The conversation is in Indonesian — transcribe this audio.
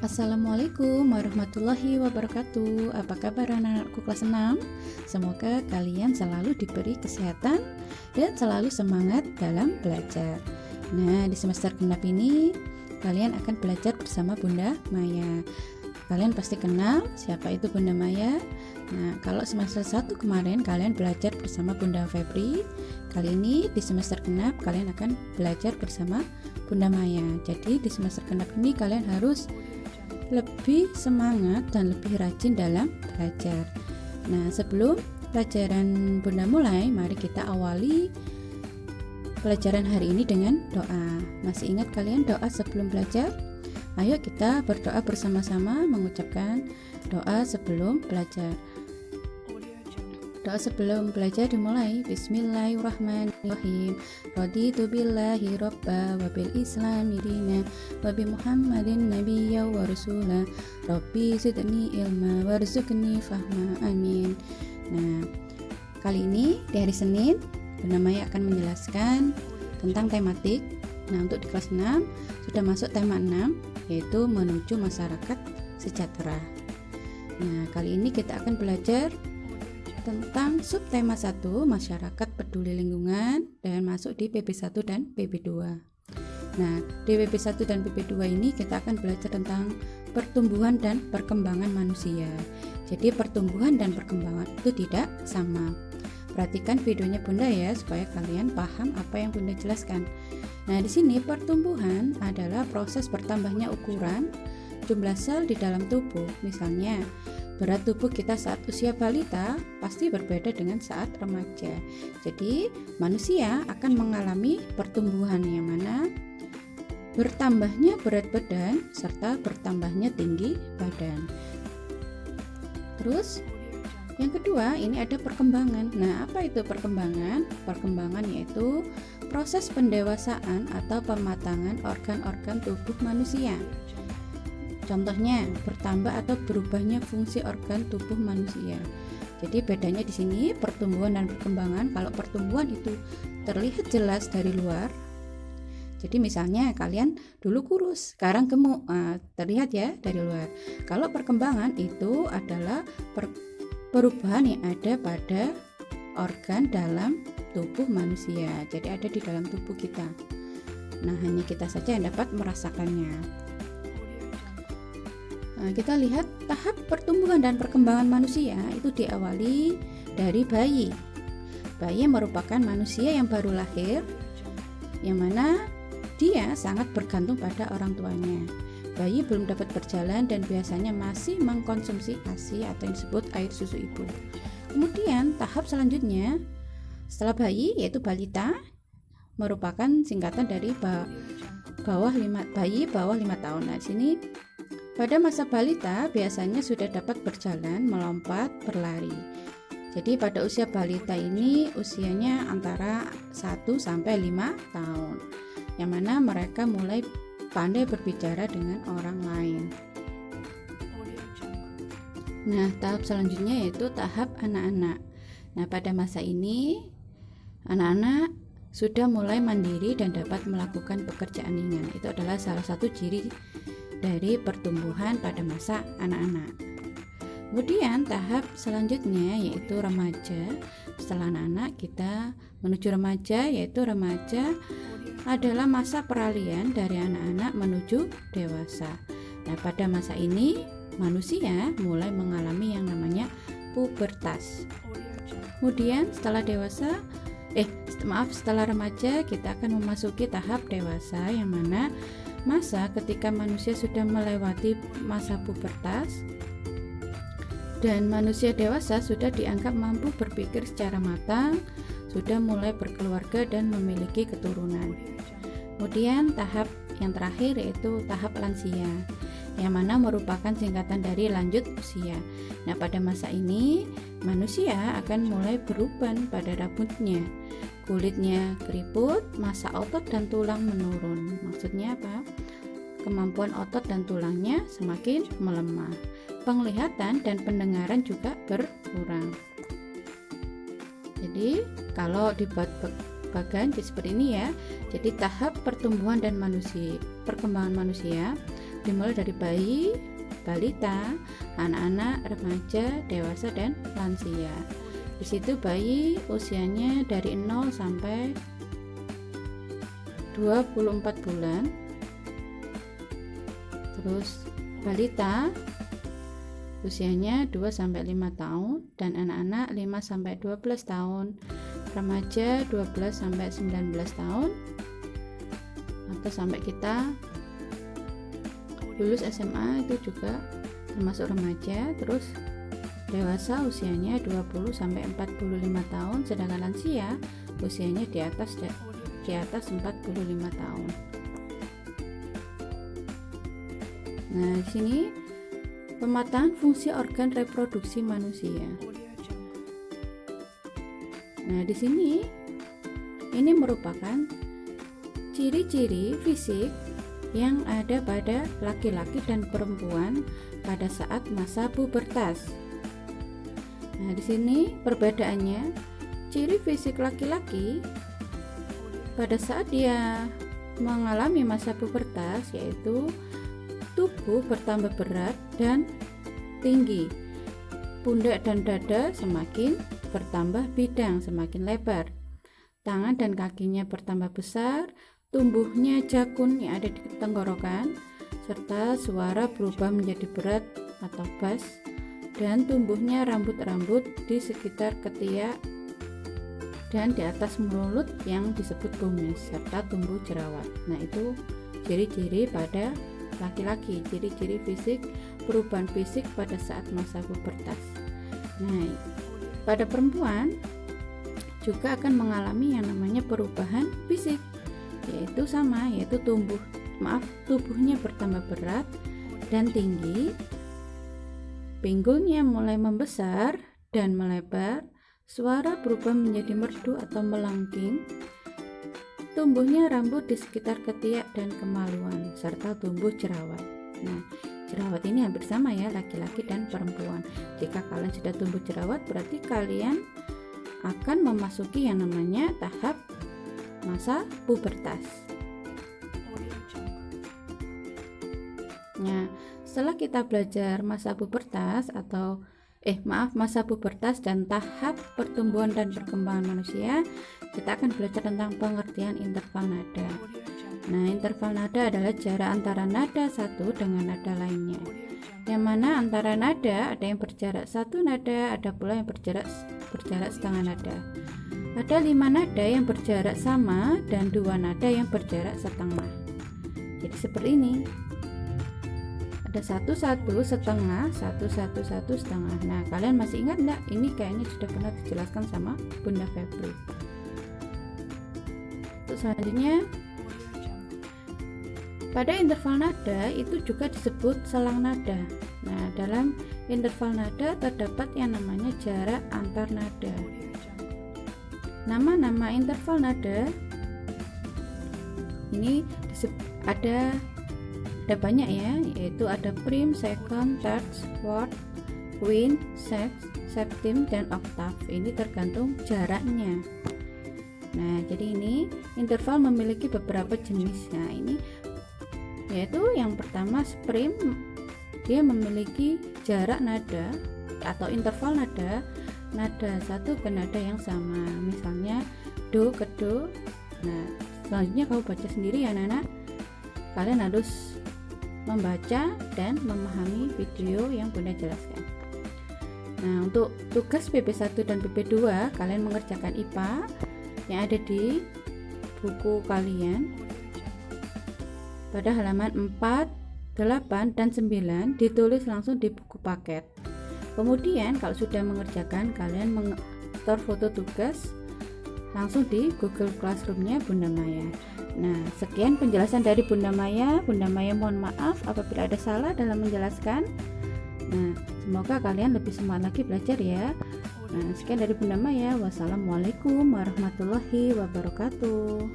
Assalamualaikum warahmatullahi wabarakatuh. Apa kabar anak-anakku kelas 6? Semoga kalian selalu diberi kesehatan dan selalu semangat dalam belajar. Nah, di semester genap ini kalian akan belajar bersama Bunda Maya. Kalian pasti kenal siapa itu Bunda Maya. Nah, kalau semester 1 kemarin kalian belajar bersama Bunda Febri, kali ini di semester genap kalian akan belajar bersama Bunda Maya. Jadi di semester genap ini kalian harus lebih semangat dan lebih rajin dalam belajar. Nah, sebelum pelajaran Bunda mulai, mari kita awali pelajaran hari ini dengan doa. Masih ingat kalian doa sebelum belajar? Ayo kita berdoa bersama-sama mengucapkan doa sebelum belajar. Doa sebelum belajar dimulai. Bismillahirrahmanirrahim. Raditu billahi robba wa bil islami dina wa bi muhammadin nabiyya wa rasula. Rabbi zidni ilma warzuqni fahma. Amin. Nah, kali ini di hari Senin Bunda Maya akan menjelaskan tentang tematik. Nah, untuk di kelas 6 sudah masuk tema 6, yaitu menuju masyarakat sejahtera. Nah, kali ini kita akan belajar tentang subtema 1 masyarakat peduli lingkungan dan masuk di PB1 dan PB2. Nah, di PB1 dan PB2 ini kita akan belajar tentang pertumbuhan dan perkembangan manusia. Jadi pertumbuhan dan perkembangan itu tidak sama. Perhatikan videonya Bunda ya supaya kalian paham apa yang Bunda jelaskan. Nah, di sini pertumbuhan adalah proses bertambahnya ukuran jumlah sel di dalam tubuh. Misalnya, berat tubuh kita saat usia balita pasti berbeda dengan saat remaja. Jadi, manusia akan mengalami pertumbuhan yang mana bertambahnya berat badan serta bertambahnya tinggi badan. Terus, yang kedua, ini ada perkembangan. Nah, apa itu perkembangan? Perkembangan yaitu proses pendewasaan atau pematangan organ-organ tubuh manusia. Contohnya, bertambah atau berubahnya fungsi organ tubuh manusia. Jadi bedanya di sini pertumbuhan dan perkembangan. Kalau pertumbuhan itu terlihat jelas dari luar. Jadi misalnya kalian dulu kurus, sekarang gemuk, terlihat ya dari luar. Kalau perkembangan itu adalah perubahan yang ada pada organ dalam tubuh manusia. Jadi ada di dalam tubuh kita. Nah, hanya kita saja yang dapat merasakannya. Nah, kita lihat tahap pertumbuhan dan perkembangan manusia itu diawali dari bayi. Bayi merupakan manusia yang baru lahir, yang mana dia sangat bergantung pada orang tuanya. Bayi belum dapat berjalan dan biasanya masih mengkonsumsi ASI atau yang disebut air susu ibu. Kemudian tahap selanjutnya setelah bayi yaitu balita, merupakan singkatan dari bayi bawah 5 tahun. Nah, di sini pada masa balita biasanya sudah dapat berjalan, melompat, berlari. Jadi pada usia balita ini usianya antara 1 sampai 5 tahun. Yang mana mereka mulai pandai berbicara dengan orang lain. Nah, tahap selanjutnya yaitu tahap anak-anak. Nah, pada masa ini anak-anak sudah mulai mandiri dan dapat melakukan pekerjaan ringan. Itu adalah salah satu ciri dari pertumbuhan pada masa anak-anak. Kemudian tahap selanjutnya yaitu remaja. Setelah anak-anak kita menuju remaja, yaitu remaja adalah masa peralihan dari anak-anak menuju dewasa. Nah, pada masa ini manusia mulai mengalami yang namanya pubertas. Kemudian setelah remaja kita akan memasuki tahap dewasa, yang mana masa ketika manusia sudah melewati masa pubertas dan manusia dewasa sudah dianggap mampu berpikir secara matang, sudah mulai berkeluarga dan memiliki keturunan. Kemudian tahap yang terakhir yaitu tahap lansia, yang mana merupakan singkatan dari lanjut usia. Nah, pada masa ini manusia akan mulai beruban pada rambutnya, kulitnya keriput, massa otot dan tulang menurun. Maksudnya apa? Kemampuan otot dan tulangnya semakin melemah. Penglihatan dan pendengaran juga berkurang. Jadi kalau dibuat bagan seperti ini ya. Jadi tahap pertumbuhan dan perkembangan manusia dimulai dari bayi, balita, anak-anak, remaja, dewasa, dan lansia. Di situ bayi usianya dari 0 sampai 24 bulan. Terus balita usianya 2 sampai 5 tahun dan anak-anak 5 sampai 12 tahun. Remaja 12 sampai 19 tahun atau sampai kita lulus SMA itu juga termasuk remaja. Terus dewasa usianya 20 sampai 45 tahun, sedangkan lansia usianya di atas 45 tahun. Nah, di sini pemataan fungsi organ reproduksi manusia. Nah, di sini ini merupakan ciri-ciri fisik yang ada pada laki-laki dan perempuan pada saat masa pubertas. Nah, di sini perbedaannya, ciri fisik laki-laki pada saat dia mengalami masa pubertas yaitu tubuh bertambah berat dan tinggi. Pundak dan dada semakin bertambah bidang, semakin lebar. Tangan dan kakinya bertambah besar, tumbuhnya jakun yang ada di tenggorokan, serta suara berubah menjadi berat atau bass, dan tumbuhnya rambut-rambut di sekitar ketiak dan di atas mulut yang disebut kumis, serta tumbuh jerawat. Nah, itu ciri-ciri pada laki-laki, ciri-ciri fisik, perubahan fisik pada saat masa pubertas. Nah, pada perempuan juga akan mengalami yang namanya perubahan fisik, yaitu tubuhnya bertambah berat dan tinggi, pinggulnya mulai membesar dan melebar, suara berubah menjadi merdu atau melengking, tumbuhnya rambut di sekitar ketiak dan kemaluan, serta tumbuh jerawat. Nah, jerawat ini hampir sama ya laki-laki dan perempuan. Jika kalian sudah tumbuh jerawat, berarti kalian akan memasuki yang namanya tahap masa pubertas. Nah, setelah kita belajar masa pubertas masa pubertas dan tahap pertumbuhan dan perkembangan manusia, kita akan belajar tentang pengertian interval nada. Nah, interval nada adalah jarak antara nada satu dengan nada lainnya, yang mana antara nada ada yang berjarak satu nada, ada pula yang berjarak setengah nada. Ada 5 nada yang berjarak sama dan 2 nada yang berjarak setengah. Jadi seperti ini. Ada 1 1 setengah, 1 1 1 setengah. Nah, kalian masih ingat enggak? Ini kayaknya sudah pernah dijelaskan sama Bunda Febri. Untuk selanjutnya, pada interval nada itu juga disebut selang nada. Nah, dalam interval nada terdapat yang namanya jarak antar nada. Nama-nama interval nada ini ada banyak ya, yaitu ada prim, second, third, fourth, quint, sixth, septim, dan oktav. Ini tergantung jaraknya. Nah, jadi ini interval memiliki beberapa jenis. Nah, ini yaitu yang pertama prim, dia memiliki jarak nada atau interval nada satu ke nada yang sama, misalnya do ke do. Nah, selanjutnya kamu baca sendiri ya anak-anak. Kalian harus membaca dan memahami video yang Bunda jelaskan. Nah, untuk tugas PP1 dan PP2 kalian mengerjakan IPA yang ada di buku kalian pada halaman 4, 8, dan 9, ditulis langsung di buku paket. Kemudian kalau sudah mengerjakan, kalian store foto tugas langsung di Google Classroom-nya Bunda Maya. Nah, sekian penjelasan dari Bunda Maya. Bunda Maya mohon maaf apabila ada salah dalam menjelaskan. Nah, semoga kalian lebih semangat lagi belajar ya. Nah, sekian dari Bunda Maya. Wassalamualaikum warahmatullahi wabarakatuh.